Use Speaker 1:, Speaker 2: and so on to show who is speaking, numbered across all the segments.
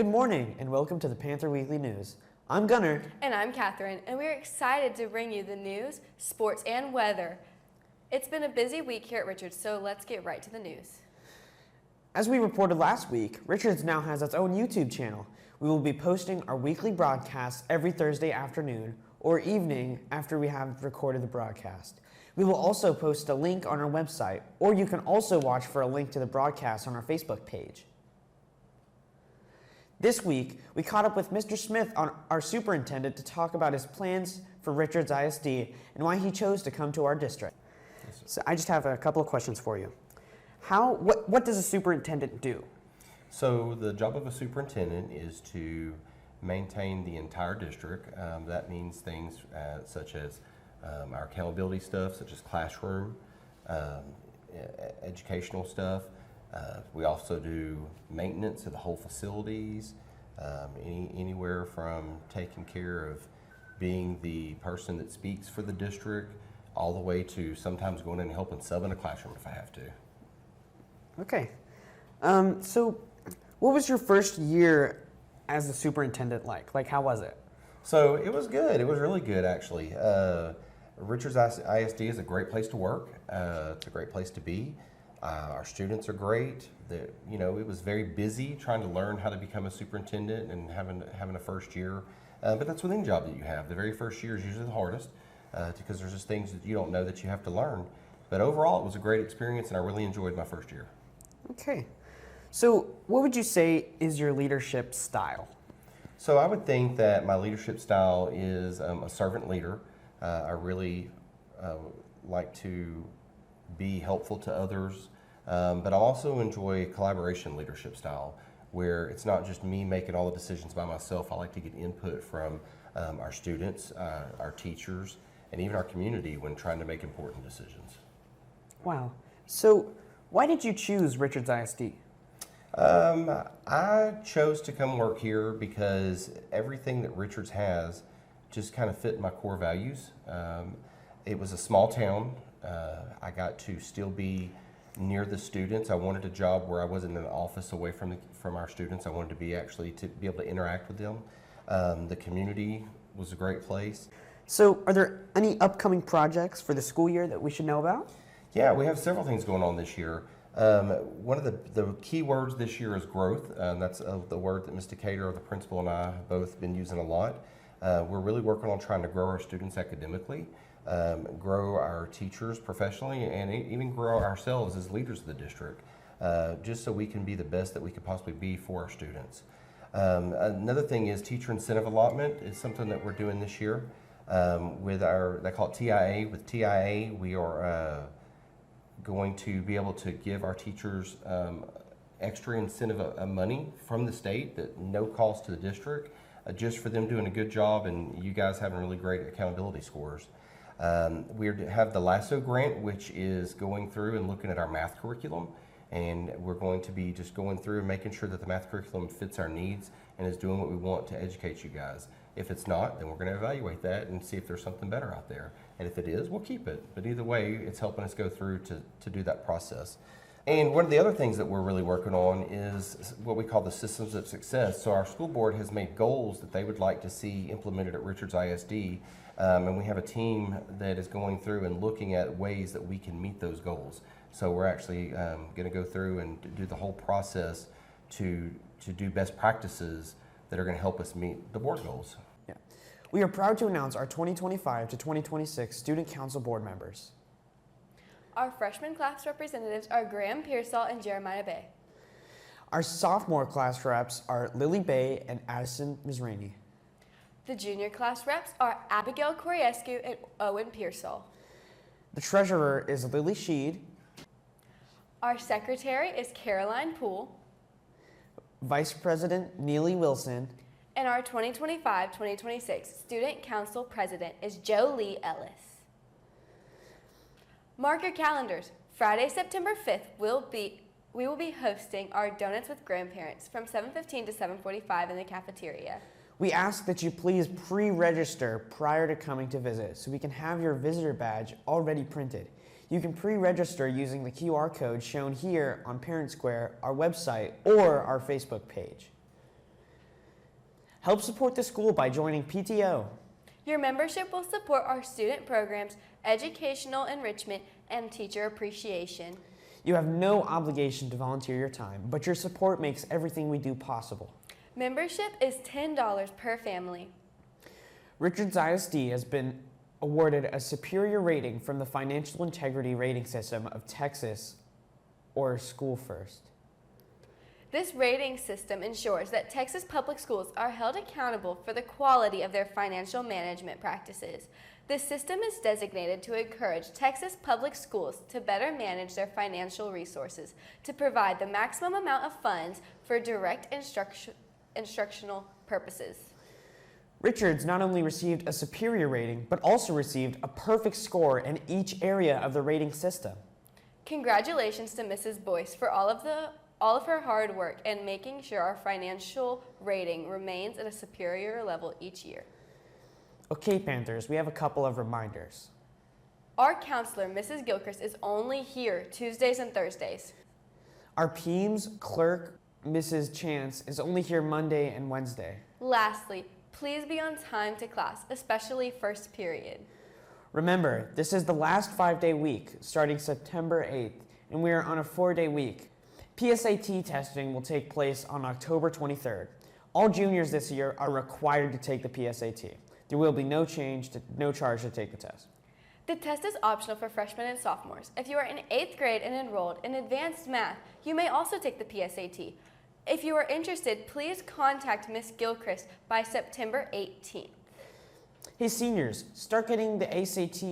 Speaker 1: Good morning and welcome to the Panther Weekly News. I'm Gunnar.
Speaker 2: And I'm Catherine, and we're excited to bring you the news, sports, and weather. It's been a busy week here at Richards, so let's get right to the news.
Speaker 1: As we reported last week, Richards now has its own YouTube channel. We will be posting our weekly broadcasts every Thursday afternoon or evening after we have recorded the broadcast. We will also post a link on our website, or you can also watch for a link to the broadcast on our Facebook page. This week, we caught up with Mr. Smith, our superintendent, to talk about his plans for Richards ISD and why he chose to come to our district. So I just have a couple of questions for you. What does a superintendent do?
Speaker 3: So the job of a superintendent is to maintain the entire district. That means things such as our accountability stuff, such as classroom, educational stuff. We also do maintenance of the whole facilities, anywhere from taking care of being the person that speaks for the district, all the way to sometimes going in and helping sub in a classroom if I have to.
Speaker 1: Okay. So what was your first year as a superintendent like? Like, how was it?
Speaker 3: So it was good. It was really good, actually. Richards ISD is a great place to work. It's a great place to be. Our students are great. It was very busy trying to learn how to become a superintendent and having a first year. But that's with any job that you have. The very first year is usually the hardest because there's just things that you don't know that you have to learn. But overall, it was a great experience, and I really enjoyed my first year.
Speaker 1: Okay. So what would you say is your leadership style?
Speaker 3: So I would think that my leadership style is a servant leader. I really like to be helpful to others, but I also enjoy collaboration leadership style, where it's not just me making all the decisions by myself. I like to get input from our students, our teachers, and even our community when trying to make important decisions.
Speaker 1: Wow. So why did you choose Richards ISD?
Speaker 3: I chose to come work here because everything that Richards has just kind of fit my core values. It was a small town. I got to still be near the students. I wanted a job where I wasn't in an office away from our students. I wanted to be able to interact with them. The community was a great place.
Speaker 1: So are there any upcoming projects for the school year that we should know about?
Speaker 3: Yeah, we have several things going on this year. One of the key words this year is growth. That's the word that Ms. Decatur, the principal, and I have both been using a lot. We're really working on trying to grow our students academically, grow our teachers professionally, and even grow ourselves as leaders of the district, just so we can be the best that we could possibly be for our students. Another thing is teacher incentive allotment is something that we're doing this year with they call it TIA. With TIA, we are going to be able to give our teachers extra incentive of money from the state at no cost to the district, just for them doing a good job and you guys having really great accountability scores. We have the LASSO grant, which is going through and looking at our math curriculum, and we're going to be just going through and making sure that the math curriculum fits our needs and is doing what we want to educate you guys. If it's not, then we're going to evaluate that and see if there's something better out there. And if it is, we'll keep it. But either way, it's helping us go through to do that process. And one of the other things that we're really working on is what we call the systems of success. So our school board has made goals that they would like to see implemented at Richards ISD. And we have a team that is going through and looking at ways that we can meet those goals. So we're actually going to go through and do the whole process to do best practices that are going to help us meet the board goals.
Speaker 1: Yeah. We are proud to announce our 2025 to 2026 Student Council board members.
Speaker 2: Our freshman class representatives are Graham Pearsall and Jeremiah Bay.
Speaker 1: Our sophomore class reps are Lily Bay and Addison Mizrahi.
Speaker 2: The junior class reps are Abigail Koriescu and Owen Pearsall.
Speaker 1: The treasurer is Lily Sheed.
Speaker 2: Our secretary is Caroline Poole.
Speaker 1: Vice President Neely Wilson.
Speaker 2: And our 2025-2026 Student Council President is Joe Lee Ellis. Mark your calendars. Friday, September 5th, we will be hosting our Donuts with Grandparents from 7:15 to 7:45 in the cafeteria.
Speaker 1: We ask that you please pre-register prior to coming to visit so we can have your visitor badge already printed. You can pre-register using the QR code shown here on Parent Square, our website, or our Facebook page. Help support the school by joining PTO.
Speaker 2: Your membership will support our student programs, educational enrichment, and teacher appreciation.
Speaker 1: You have no obligation to volunteer your time, but your support makes everything we do possible.
Speaker 2: Membership is $10 per family.
Speaker 1: Richards ISD has been awarded a superior rating from the Financial Integrity Rating System of Texas, or School First.
Speaker 2: This rating system ensures that Texas public schools are held accountable for the quality of their financial management practices. This system is designated to encourage Texas public schools to better manage their financial resources, to provide the maximum amount of funds for direct instructional purposes.
Speaker 1: Richards not only received a superior rating, but also received a perfect score in each area of the rating system.
Speaker 2: Congratulations to Mrs. Boyce for all of her hard work and making sure our financial rating remains at a superior level each year.
Speaker 1: Okay, Panthers, we have a couple of reminders.
Speaker 2: Our counselor, Mrs. Gilchrist, is only here Tuesdays and Thursdays.
Speaker 1: Our PEMS clerk, Mrs. Chance, is only here Monday and Wednesday.
Speaker 2: Lastly, please be on time to class, especially first period.
Speaker 1: Remember, this is the last 5-day week, starting September 8th, and we are on a 4-day week. PSAT testing will take place on October 23rd. All juniors this year are required to take the PSAT. There will be no charge to take the test.
Speaker 2: The test is optional for freshmen and sophomores. If you are in 8th grade and enrolled in advanced math, you may also take the PSAT. If you are interested, please contact Ms. Gilchrist by September 18th.
Speaker 1: Hey seniors, start getting the ACT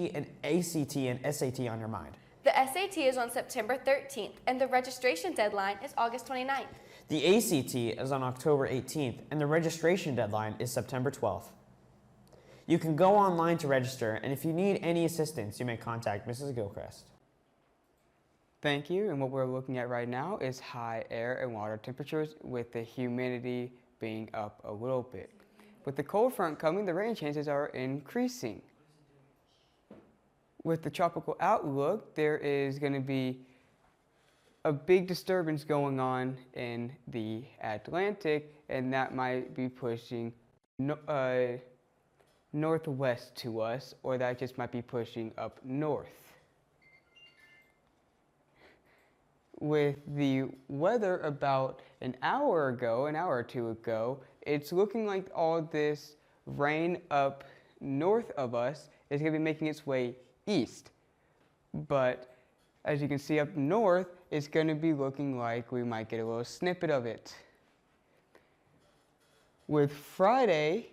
Speaker 1: and SAT on your mind.
Speaker 2: The SAT is on September 13th, and the registration deadline is August 29th.
Speaker 1: The ACT is on October 18th, and the registration deadline is September 12th. You can go online to register, and if you need any assistance, you may contact Mrs. Gilchrist.
Speaker 4: Thank you, and what we're looking at right now is high air and water temperatures with the humidity being up a little bit. With the cold front coming, the rain chances are increasing. With the tropical outlook, there is going to be a big disturbance going on in the Atlantic, and that might be pushing northwest to us, or that just might be pushing up north. With the weather about an hour or two ago, it's looking like all this rain up north of us is going to be making its way east. But as you can see up north, it's going to be looking like we might get a little snippet of it. With Friday,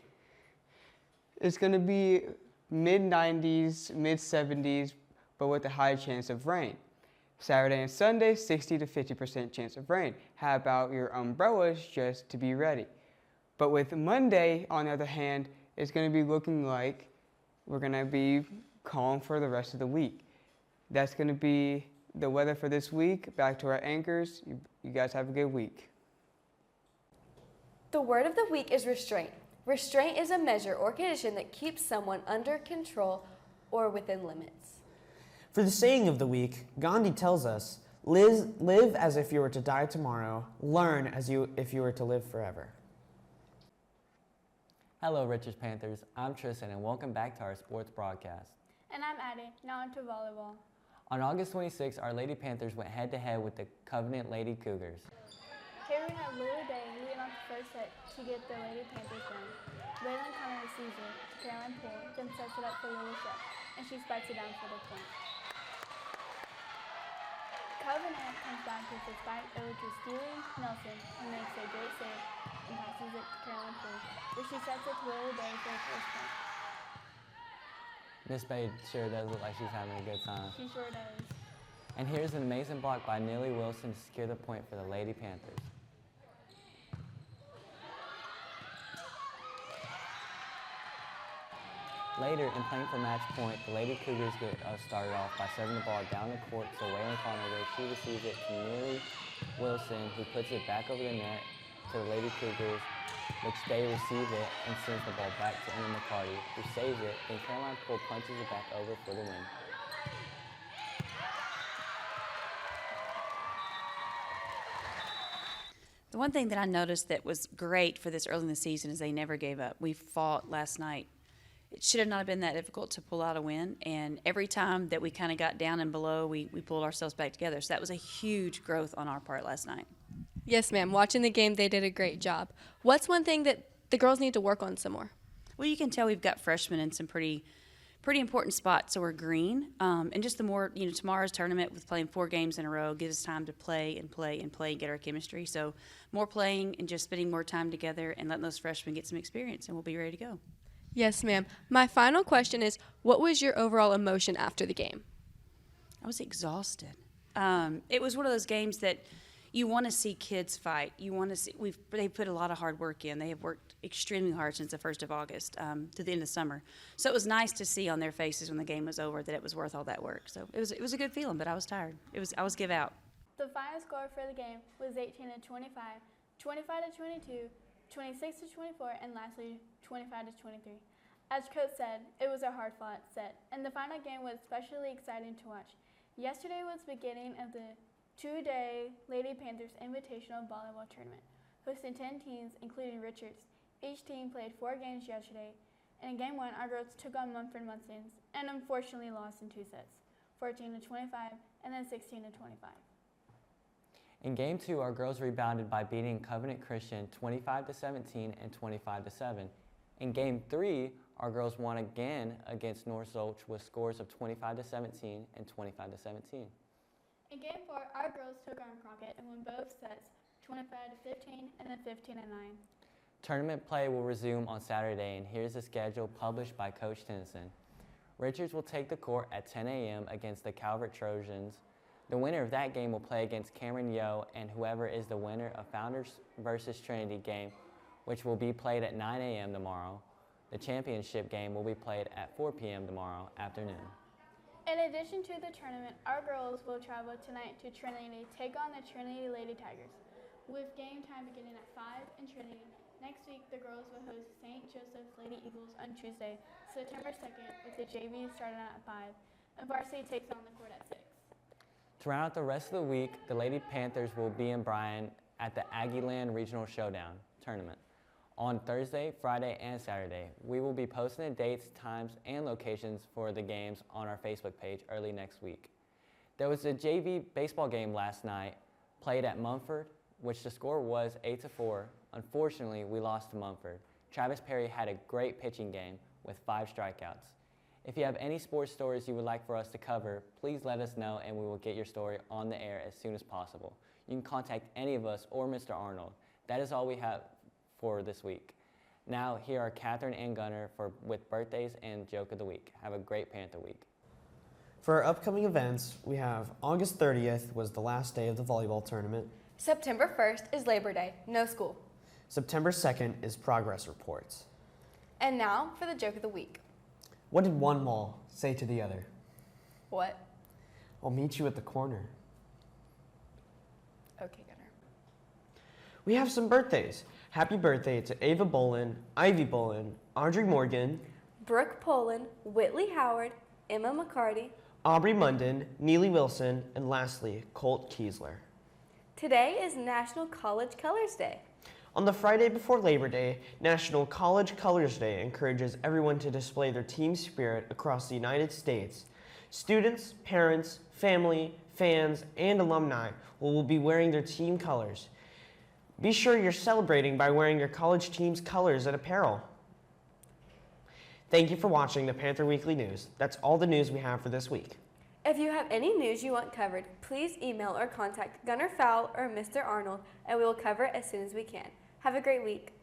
Speaker 4: it's going to be mid-90s, mid-70s, but with a high chance of rain. Saturday and Sunday, 60 to 50% chance of rain. How about your umbrellas just to be ready? But with Monday, on the other hand, it's going to be looking like we're going to be calm for the rest of the week. That's going to be the weather for this week. Back to our anchors. You guys have a good week.
Speaker 2: The word of the week is restraint. Restraint is a measure or condition that keeps someone under control or within limits.
Speaker 1: For the saying of the week, Gandhi tells us, live as if you were to die tomorrow, learn as if you were to live forever.
Speaker 5: Hello, Richards Panthers. I'm Tristan, and welcome back to our sports broadcast.
Speaker 6: And I'm Addie, now into volleyball.
Speaker 5: On August 26th, our Lady Panthers went head-to-head with the Covenant Lady Cougars.
Speaker 6: Here we have Lily Day leading off the first set to get the Lady Panthers win. Raylan Connor receives it to Caroline Poole, then sets it up for Lily Shep, and she spikes it down for the point. Covenant comes back with a spike over to Stealing Nelson and makes a great save and passes it to Caroline Poole, where she sets it to Lily Day for the first point.
Speaker 5: Miss Bay sure does look like she's having a good time.
Speaker 6: She sure does.
Speaker 5: And here's an amazing block by Neely Wilson to secure the point for the Lady Panthers. Later, in playing for match point, the Lady Cougars get started off by serving the ball down the court to Waylon Connor, where she receives it to Neely Wilson, who puts it back over the net to the Lady Cougars, which they receive it and sends the ball back to Emma McCarty, who saves it, then Caroline Poole punches it back over for the win.
Speaker 7: The one thing that I noticed that was great for this early in the season is they never gave up. We fought last night. It should have not been that difficult to pull out a win, and every time that we kind of got down and below, we pulled ourselves back together. So that was a huge growth on our part last night.
Speaker 2: Yes, ma'am. Watching the game, they did a great job. What's one thing that the girls need to work on some more?
Speaker 7: Well, you can tell we've got freshmen in some pretty important spots, so we're green. And just the more, tomorrow's tournament with playing 4 games in a row gives us time to play and get our chemistry. So more playing and just spending more time together and letting those freshmen get some experience, and we'll be ready to go.
Speaker 2: Yes, ma'am. My final question is, what was your overall emotion after the game?
Speaker 7: I was exhausted. It was one of those games that you want to see kids fight. You want to see. They put a lot of hard work in. They have worked extremely hard since the 1st of August to the end of summer. So it was nice to see on their faces when the game was over that it was worth all that work. So it was a good feeling, but I was tired. I was give out.
Speaker 6: The final score for the game was 18-25, 25-22, 26-24, and lastly 25-23. As Coach said, it was a hard-fought set, and the final game was especially exciting to watch. Yesterday was the beginning of the 2-day Lady Panthers Invitational Volleyball Tournament, hosting 10 teams, including Richards. Each team played 4 games yesterday, and in Game 1, our girls took on Mumford Mustangs and unfortunately lost in 2 sets, 14-25 and then 16-25.
Speaker 5: In Game 2, our girls rebounded by beating Covenant Christian 25-17 and 25-7. In Game 3, our girls won again against North Zolch with scores of 25-17 and 25-17.
Speaker 6: In Game 4, our girls took on Crockett and won both sets, 25-15 and then 15-9.
Speaker 5: Tournament play will resume on Saturday, and here's the schedule published by Coach Tennyson. Richards will take the court at 10 a.m. against the Calvert Trojans. The winner of that game will play against Cameron Yo, and whoever is the winner of Founders versus Trinity game, which will be played at 9 a.m. tomorrow. The championship game will be played at 4 p.m. tomorrow afternoon.
Speaker 6: In addition to the tournament, our girls will travel tonight to Trinity to take on the Trinity Lady Tigers, with game time beginning at 5 in Trinity. Next week, the girls will host St. Joseph's Lady Eagles on Tuesday, September 2nd, with the JV starting at 5, and varsity takes on the court at 6.
Speaker 5: To round out the rest of the week, the Lady Panthers will be in Bryan at the Aggieland Regional Showdown tournament on Thursday, Friday, and Saturday. We will be posting the dates, times, and locations for the games on our Facebook page early next week. There was a JV baseball game last night played at Mumford, which the score was 8-4. Unfortunately, we lost to Mumford. Travis Perry had a great pitching game with 5 strikeouts. If you have any sports stories you would like for us to cover, please let us know and we will get your story on the air as soon as possible. You can contact any of us or Mr. Arnold. That is all we have for this week. Now, here are Catherine and Gunnar with birthdays and joke of the week. Have a great Panther week.
Speaker 1: For our upcoming events, we have August 30th was the last day of the volleyball tournament.
Speaker 2: September 1st is Labor Day, no school.
Speaker 1: September 2nd is progress reports.
Speaker 2: And now for the joke of the week.
Speaker 1: What did one mall say to the other?
Speaker 2: What?
Speaker 1: I'll meet you at the corner.
Speaker 2: Okay, Gunnar.
Speaker 1: We have some birthdays. Happy birthday to Ava Bolin, Ivy Bolin, Audrey Morgan,
Speaker 2: Brooke Poland, Whitley Howard, Emma McCarty.
Speaker 1: Aubrey Munden, Neely Wilson, and lastly, Colt Kiesler.
Speaker 2: Today is National College Colors Day.
Speaker 1: On the Friday before Labor Day, National College Colors Day encourages everyone to display their team spirit across the United States. Students, parents, family, fans, and alumni will be wearing their team colors. Be sure you're celebrating by wearing your college team's colors and apparel. Thank you for watching the Panther Weekly News. That's all the news we have for this week.
Speaker 2: If you have any news you want covered, please email or contact Gunnar Fowle or Mr. Arnold, and we will cover it as soon as we can. Have a great week.